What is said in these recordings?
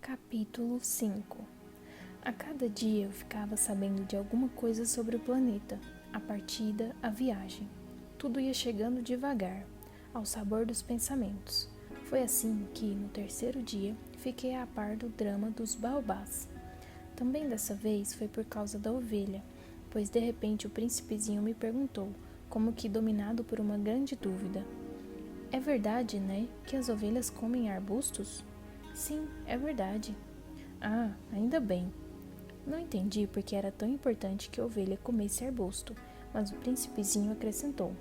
Capítulo 5. A cada dia eu ficava sabendo de alguma coisa sobre o planeta, a partida, a viagem. Tudo ia chegando devagar, ao sabor dos pensamentos. Foi assim que, no terceiro dia, fiquei a par do drama dos baobás. Também dessa vez foi por causa da ovelha, pois de repente o príncipezinho me perguntou, como que dominado por uma grande dúvida: "É verdade, né, que as ovelhas comem arbustos?" "Sim, é verdade." "Ah, ainda bem." Não entendi porque era tão importante que a ovelha comesse arbusto, mas o príncipezinho acrescentou: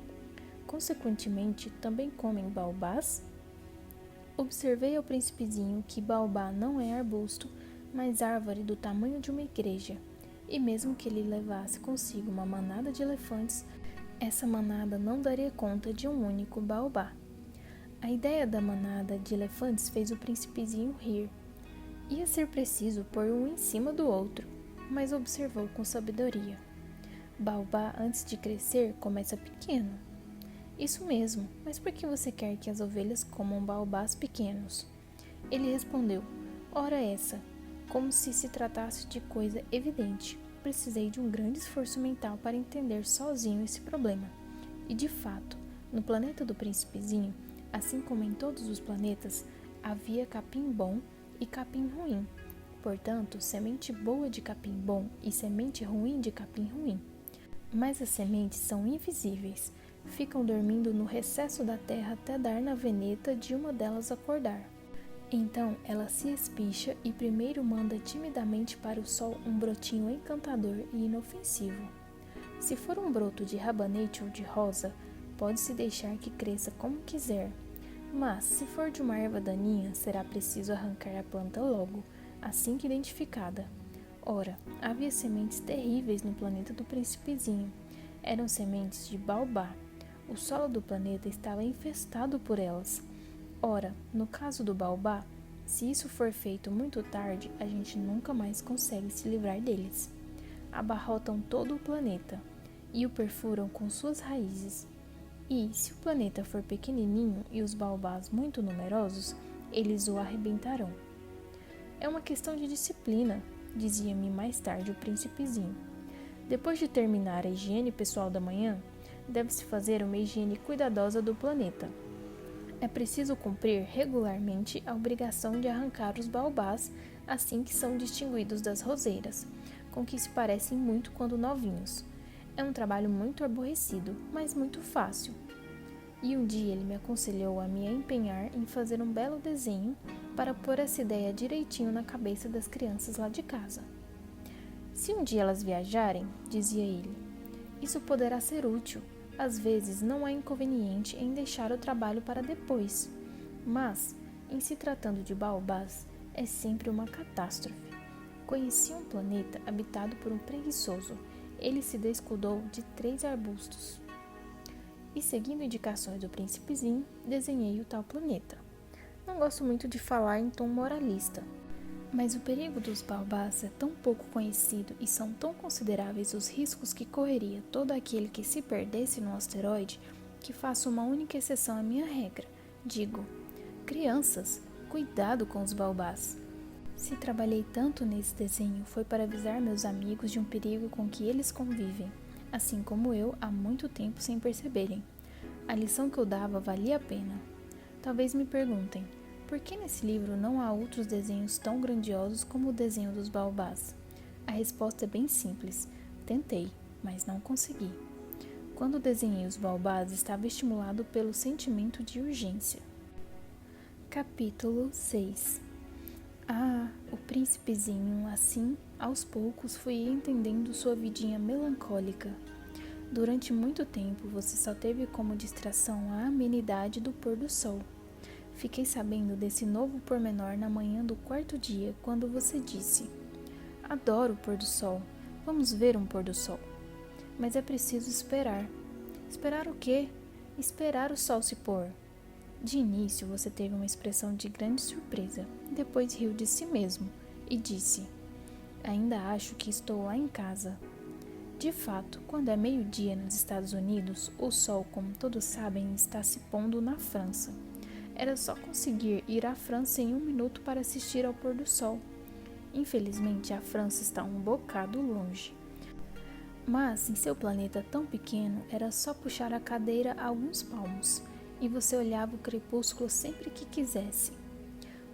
"Consequentemente, também comem baobás?" Observei ao príncipezinho que baobá não é arbusto, mas árvore do tamanho de uma igreja, e mesmo que ele levasse consigo uma manada de elefantes, essa manada não daria conta de um único baobá. A ideia da manada de elefantes fez o príncipezinho rir. Ia ser preciso pôr um em cima do outro, mas observou com sabedoria: "Baobá, antes de crescer, começa pequeno." "Isso mesmo, mas por que você quer que as ovelhas comam baobás pequenos?" Ele respondeu: "Ora essa, como se tratasse de coisa evidente. Precisei de um grande esforço mental para entender sozinho esse problema." E de fato, no planeta do príncipezinho, assim como em todos os planetas, havia capim bom e capim ruim. Portanto, semente boa de capim bom e semente ruim de capim ruim. Mas as sementes são invisíveis, ficam dormindo no recesso da terra até dar na veneta de uma delas acordar. Então ela se espicha e primeiro manda timidamente para o sol um brotinho encantador e inofensivo. Se for um broto de rabanete ou de rosa, pode-se deixar que cresça como quiser. Mas, se for de uma erva daninha, será preciso arrancar a planta logo, assim que identificada. Ora, havia sementes terríveis no planeta do príncipezinho. Eram sementes de baobá. O solo do planeta estava infestado por elas. Ora, no caso do baobá, se isso for feito muito tarde, a gente nunca mais consegue se livrar deles. Abarrotam todo o planeta e o perfuram com suas raízes. E, se o planeta for pequenininho e os baobás muito numerosos, eles o arrebentarão. "É uma questão de disciplina", dizia-me mais tarde o príncipezinho. "Depois de terminar a higiene pessoal da manhã, deve-se fazer uma higiene cuidadosa do planeta. É preciso cumprir regularmente a obrigação de arrancar os baobás assim que são distinguidos das roseiras, com que se parecem muito quando novinhos. É um trabalho muito aborrecido, mas muito fácil." E um dia ele me aconselhou a me empenhar em fazer um belo desenho para pôr essa ideia direitinho na cabeça das crianças lá de casa. "Se um dia elas viajarem", dizia ele, "isso poderá ser útil. Às vezes não há inconveniente em deixar o trabalho para depois. Mas, em se tratando de baobás, é sempre uma catástrofe." Conheci um planeta habitado por um preguiçoso. Ele se descuidou de 3 arbustos. E seguindo indicações do príncipezinho, desenhei o tal planeta. Não gosto muito de falar em tom moralista, mas o perigo dos baobás é tão pouco conhecido e são tão consideráveis os riscos que correria todo aquele que se perdesse no asteroide, que faço uma única exceção à minha regra. Digo: crianças, cuidado com os baobás. Se trabalhei tanto nesse desenho, foi para avisar meus amigos de um perigo com que eles convivem, assim como eu, há muito tempo sem perceberem. A lição que eu dava valia a pena. Talvez me perguntem: por que nesse livro não há outros desenhos tão grandiosos como o desenho dos baobás? A resposta é bem simples. Tentei, mas não consegui. Quando desenhei os baobás, estava estimulado pelo sentimento de urgência. Capítulo 6. O príncipezinho, assim, aos poucos fui entendendo sua vidinha melancólica. Durante muito tempo, você só teve como distração a amenidade do pôr do sol. Fiquei sabendo desse novo pormenor na manhã do 4º dia, quando você disse: "Adoro o pôr do sol. Vamos ver um pôr do sol." Mas é preciso esperar. Esperar o quê? Esperar o sol se pôr. De início, você teve uma expressão de grande surpresa. Depois riu de si mesmo e disse: "Ainda acho que estou lá em casa." De fato, quando é meio-dia nos Estados Unidos, o sol, como todos sabem, está se pondo na França. Era só conseguir ir à França em 1 minuto para assistir ao pôr do sol. Infelizmente, a França está um bocado longe. Mas, em seu planeta tão pequeno, era só puxar a cadeira a alguns palmos, e você olhava o crepúsculo sempre que quisesse.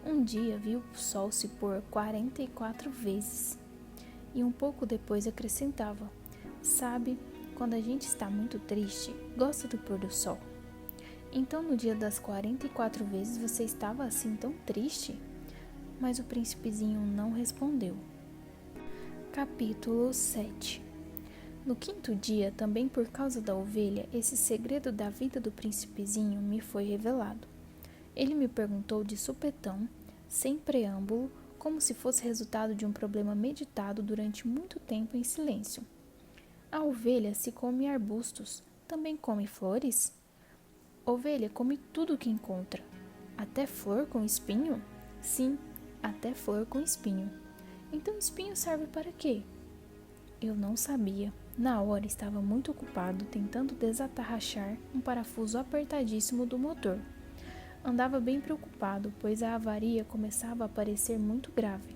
Um dia viu o sol se pôr 44 vezes. E um pouco depois acrescentava: sabe, quando a gente está muito triste, gosta do pôr do sol. Então, no dia das 44 vezes, você estava assim tão triste? Mas o príncipezinho não respondeu. Capítulo 7. No 5º dia, também por causa da ovelha, esse segredo da vida do príncipezinho me foi revelado. Ele me perguntou de supetão, sem preâmbulo, como se fosse resultado de um problema meditado durante muito tempo em silêncio. A ovelha se come arbustos, também come flores? Ovelha come tudo o que encontra. Até flor com espinho? Sim, até flor com espinho. Então espinho serve para quê? Eu não sabia. Na hora estava muito ocupado tentando desatarrachar um parafuso apertadíssimo do motor. Andava bem preocupado, pois a avaria começava a parecer muito grave,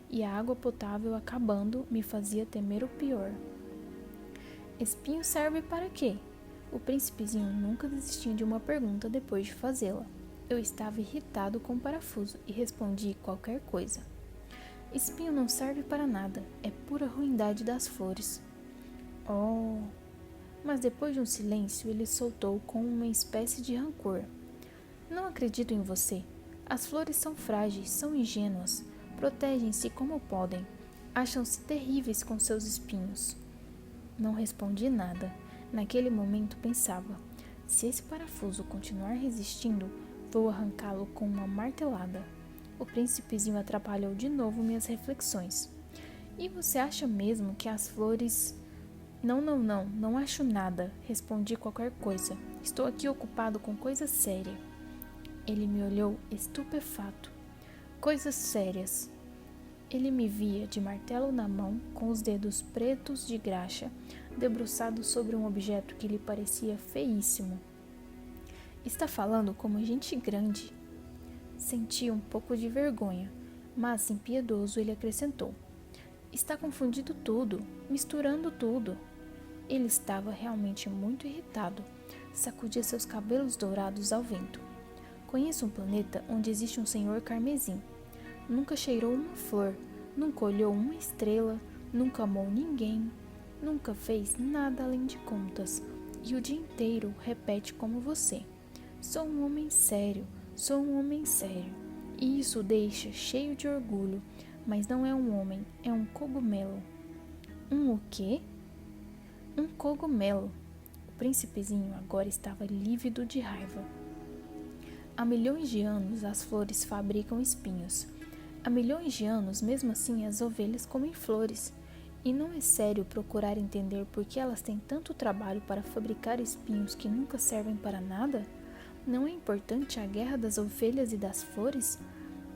e a água potável acabando me fazia temer o pior. Espinho serve para quê? O príncipezinho nunca desistia de uma pergunta depois de fazê-la. Eu estava irritado com o parafuso e respondi qualquer coisa. Espinho não serve para nada, é pura ruindade das flores. Oh! Mas depois de um silêncio, ele soltou com uma espécie de rancor. Não acredito em você. As flores são frágeis, são ingênuas, protegem-se como podem, acham-se terríveis com seus espinhos. Não respondi nada. Naquele momento pensava: se esse parafuso continuar resistindo, vou arrancá-lo com uma martelada. O príncipezinho atrapalhou de novo minhas reflexões. E você acha mesmo que as flores... Não acho nada. Respondi qualquer coisa. Estou aqui ocupado com coisa séria. Ele me olhou estupefato. Coisas sérias. Ele me via de martelo na mão, com os dedos pretos de graxa, debruçado sobre um objeto que lhe parecia feíssimo. Está falando como gente grande. Senti um pouco de vergonha, mas impiedoso ele acrescentou: está confundindo tudo, misturando tudo. Ele estava realmente muito irritado. Sacudia seus cabelos dourados ao vento. Conheço um planeta onde existe um senhor carmesim. Nunca cheirou uma flor, nunca olhou uma estrela, nunca amou ninguém, nunca fez nada além de contas. E o dia inteiro repete como você: sou um homem sério, sou um homem sério. E isso o deixa cheio de orgulho, mas não é um homem, é um cogumelo. Um o quê? Um cogumelo. O príncipezinho agora estava lívido de raiva. Há milhões de anos as flores fabricam espinhos. Há milhões de anos, mesmo assim, as ovelhas comem flores. E não é sério procurar entender por que elas têm tanto trabalho para fabricar espinhos que nunca servem para nada? Não é importante a guerra das ovelhas e das flores?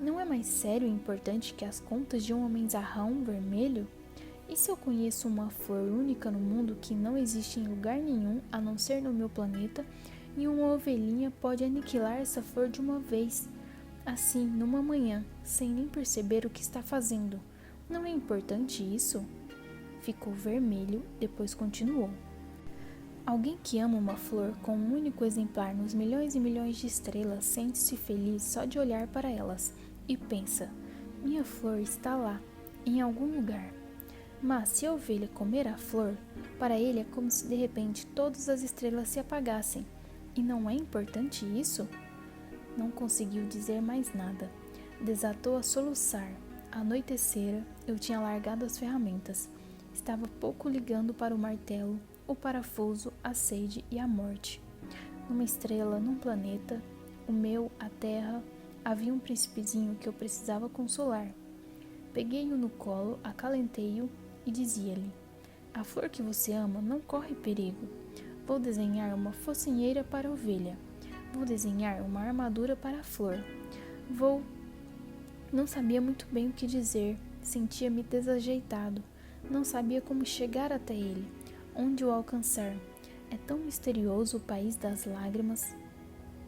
Não é mais sério e importante que as contas de um homenzarrão vermelho? E se eu conheço uma flor única no mundo que não existe em lugar nenhum a não ser no meu planeta, e uma ovelhinha pode aniquilar essa flor de uma vez, assim, numa manhã, sem nem perceber o que está fazendo? Não é importante isso? Ficou vermelho, depois continuou. Alguém que ama uma flor com um único exemplar nos milhões e milhões de estrelas sente-se feliz só de olhar para elas e pensa: minha flor está lá, em algum lugar. Mas se a ovelha comer a flor, para ele é como se de repente todas as estrelas se apagassem. E não é importante isso? Não conseguiu dizer mais nada. Desatou a soluçar. Anoitecera, eu tinha largado as ferramentas. Estava pouco ligando para o martelo, o parafuso, a sede e a morte. Numa estrela, num planeta, o meu, a terra, havia um príncipezinho que eu precisava consolar. Peguei-o no colo, acalentei-o e dizia-lhe: a flor que você ama não corre perigo. Vou desenhar uma focinheira para a ovelha. Vou desenhar uma armadura para a flor. Não sabia muito bem o que dizer. Sentia-me desajeitado. Não sabia como chegar até ele, onde o alcançar. É tão misterioso o país das lágrimas.